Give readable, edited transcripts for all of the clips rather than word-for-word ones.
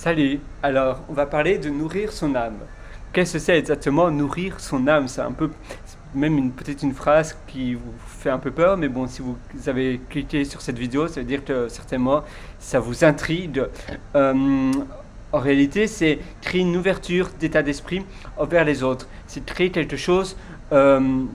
Salut, alors on va parler de nourrir son âme. Qu'est-ce que c'est exactement nourrir son âme? C'est un peu, même peut-être une phrase qui vous fait un peu peur, mais bon, si vous avez cliqué sur cette vidéo, ça veut dire que certainement ça vous intrigue. Euh, En réalité, c'est créer une ouverture d'état d'esprit envers les autres. C'est créer quelque chose euh,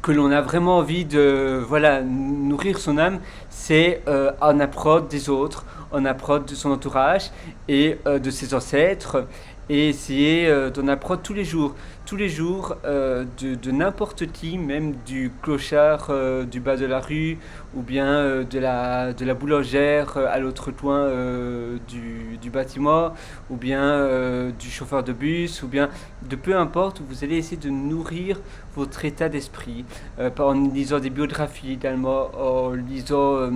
que l'on a vraiment envie de voilà, nourrir son âme, c'est en apprendre des autres, en apprendre de son entourage et de ses ancêtres, et essayer d'en apprendre tous les jours de n'importe qui, même du clochard du bas de la rue, ou bien de la boulangère à l'autre coin du bâtiment, ou bien du chauffeur de bus, ou bien de peu importe, vous allez essayer de nourrir votre état d'esprit, en lisant des biographies également, en lisant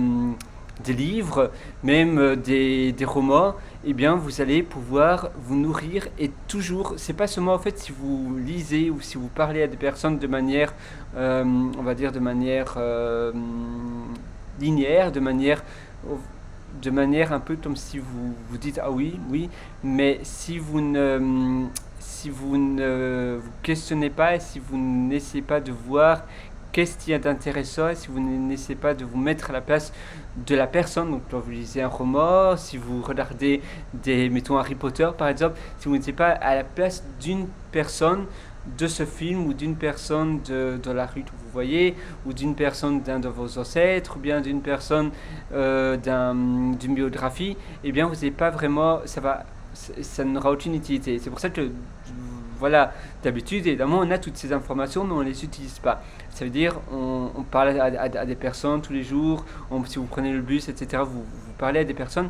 des livres, même des romans, eh bien vous allez pouvoir vous nourrir et toujours, c'est pas seulement en fait si vous lisez ou si vous parlez à des personnes de manière, on va dire de manière linéaire, de manière un peu comme si vous vous dites ah oui, oui, mais si vous ne vous questionnez pas et si vous n'essayez pas de voir qu'est-ce qu'il y a d'intéressant et si vous n'essayez pas de vous mettre à la place de la personne, donc quand vous lisez un roman, si vous regardez mettons Harry Potter par exemple, si vous n'étiez pas à la place d'une personne de ce film ou d'une personne de la rue que vous voyez ou d'une personne d'un de vos ancêtres ou bien d'une personne d'une biographie, eh bien vous n'avez pas vraiment, ça n'aura aucune utilité. C'est pour ça que voilà, d'habitude, évidemment, on a toutes ces informations, mais on ne les utilise pas. Ça veut dire, on parle à des personnes tous les jours, si vous prenez le bus, etc., vous parlez à des personnes,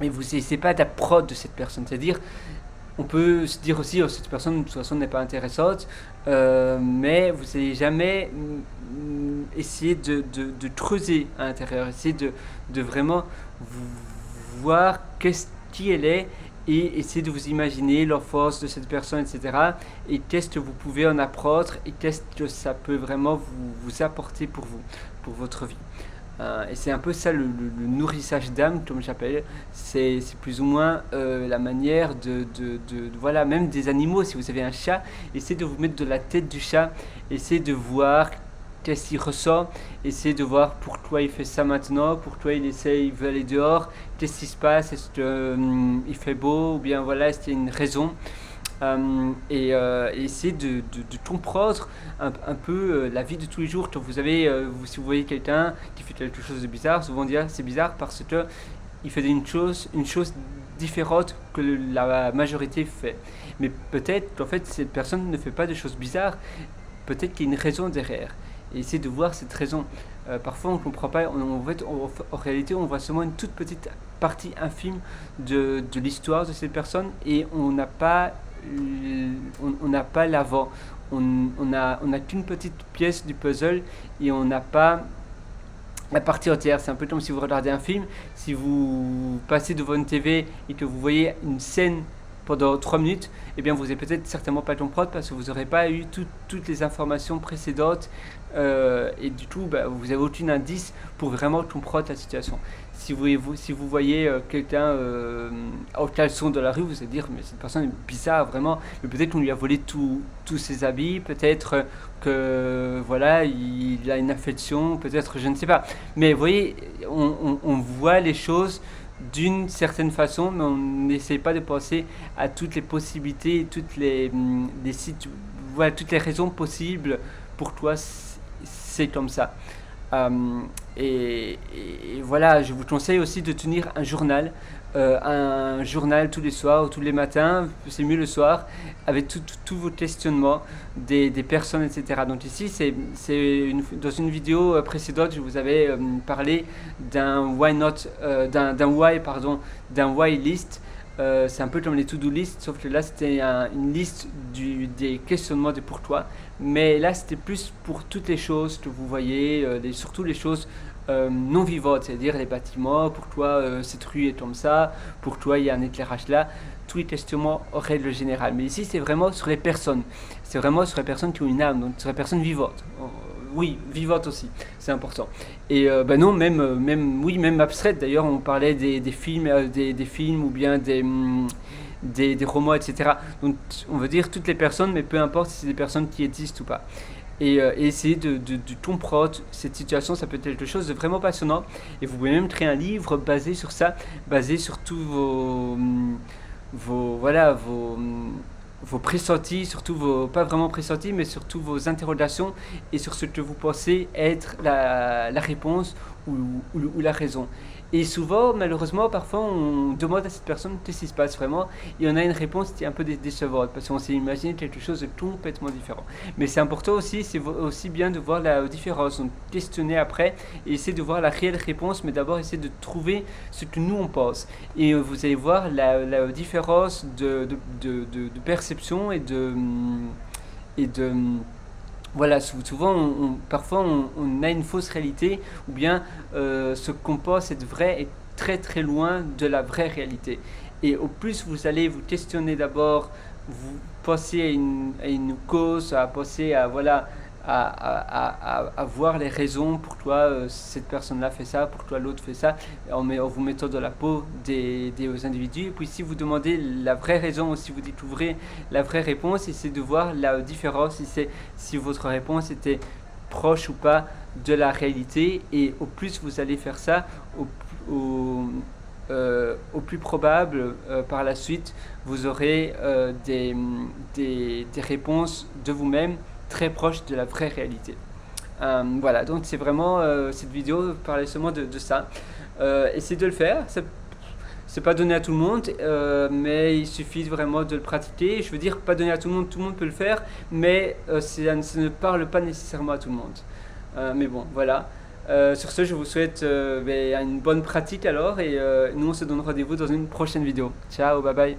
mais vous n'essayez pas d'apprendre de cette personne. C'est-à-dire, on peut se dire aussi, oh, cette personne de toute façon n'est pas intéressante, mais vous n'allez jamais essayer de creuser à l'intérieur, essayer de vraiment voir qui elle est et essayer de vous imaginer leur force de cette personne, etc. Et qu'est-ce que vous pouvez en apprendre et qu'est-ce que ça peut vraiment vous apporter pour vous, pour votre vie. Et c'est un peu ça le nourrissage d'âme, comme j'appelle. C'est plus ou moins la manière voilà, même des animaux. Si vous avez un chat, essayez de vous mettre de la tête du chat, essayez de voir qu'est-ce qu'il ressent, essayez de voir pourquoi il fait ça maintenant, pourquoi il veut aller dehors, qu'est-ce qui se passe, est-ce qu'il fait beau, ou bien voilà, est-ce qu'il y a une raison. Et essayer de comprendre un peu la vie de tous les jours. Quand si vous voyez quelqu'un qui fait quelque chose de bizarre, souvent dire c'est bizarre parce que il fait une chose différente que la majorité fait. Mais peut-être qu'en fait cette personne ne fait pas de choses bizarres, peut-être qu'il y a une raison derrière. Et essayer de voir cette raison. Parfois on ne comprend pas, en réalité on voit seulement une toute petite partie infime de l'histoire de cette personne et on n'a pas l'avant. On a qu'une petite pièce du puzzle et on n'a pas la partie entière. C'est un peu comme si vous regardez un film, si vous passez devant une TV et que vous voyez une scène pendant 3 minutes, eh bien vous n'allez peut-être certainement pas comprendre parce que vous n'aurez pas eu toutes les informations précédentes et du coup vous n'avez aucun indice pour vraiment comprendre la situation. Si vous voyez quelqu'un au caleçon de la rue, vous allez dire mais cette personne est bizarre vraiment, mais peut-être qu'on lui a volé tous ses habits, peut-être que voilà il a une affection, peut-être je ne sais pas. Mais vous voyez, on voit les choses d'une certaine façon, mais on n'essaie pas de penser à toutes les possibilités, voilà, toutes les raisons possibles pour toi, c'est comme ça. Euh, et voilà, je vous conseille aussi de tenir un journal tous les soirs ou tous les matins, c'est mieux le soir, avec tous vos questionnements des personnes, etc. Donc ici, dans une vidéo précédente, je vous avais parlé d'un why not, d'un why, pardon, d'un why list. C'est un peu comme les to-do list, sauf que là c'était une liste des questionnements de pourquoi. Mais là c'était plus pour toutes les choses que vous voyez, surtout les choses non vivantes, c'est-à-dire les bâtiments, pourquoi cette rue est comme ça, pourquoi il y a un éclairage là, tous les questionnements en règle générale. Mais ici c'est vraiment sur les personnes, c'est vraiment sur les personnes qui ont une âme, donc sur les personnes vivantes. oui, vivante aussi, c'est important. Et non, oui, même abstraite. D'ailleurs, on parlait des films, des films ou bien des romans, etc. Donc, on veut dire toutes les personnes, mais peu importe si c'est des personnes qui existent ou pas. Et essayer de comprendre cette situation, ça peut être quelque chose de vraiment passionnant. Et vous pouvez même créer un livre basé sur ça, basé sur tous vos pressentis, surtout vos, pas vraiment pressentis, mais surtout vos interrogations et sur ce que vous pensez être la réponse ou la raison. Et souvent, malheureusement, parfois, on demande à cette personne qu'est-ce qui se passe vraiment, et on a une réponse qui est un peu décevante, parce qu'on s'est imaginé quelque chose de complètement différent. Mais c'est important aussi, c'est aussi bien de voir la différence, donc questionner après, et essayer de voir la réelle réponse, mais d'abord essayer de trouver ce que nous on pense. Et vous allez voir la différence de perception et de voilà, souvent, parfois on a une fausse réalité, ou bien ce qu'on pense être vrai est très très loin de la vraie réalité. Et au plus vous allez vous questionner d'abord, vous pensez à une cause, à penser à voilà, à voir les raisons pour toi cette personne-là fait ça, pour toi l'autre fait ça, en vous mettant dans la peau des individus. Et puis si vous demandez la vraie raison ou si vous découvrez la vraie réponse, essayez de voir la différence, si votre réponse était proche ou pas de la réalité. Et au plus vous allez faire ça, au plus probable par la suite vous aurez des réponses de vous-même très proche de la vraie réalité. Voilà, donc c'est vraiment cette vidéo parlait seulement de ça. Essayez de le faire. C'est pas donné à tout le monde, mais il suffit vraiment de le pratiquer. Je veux dire, pas donné à tout le monde peut le faire, mais ça ne parle pas nécessairement à tout le monde. Mais bon, voilà. Sur ce, je vous souhaite une bonne pratique alors, et nous on se donne rendez-vous dans une prochaine vidéo. Ciao, bye bye.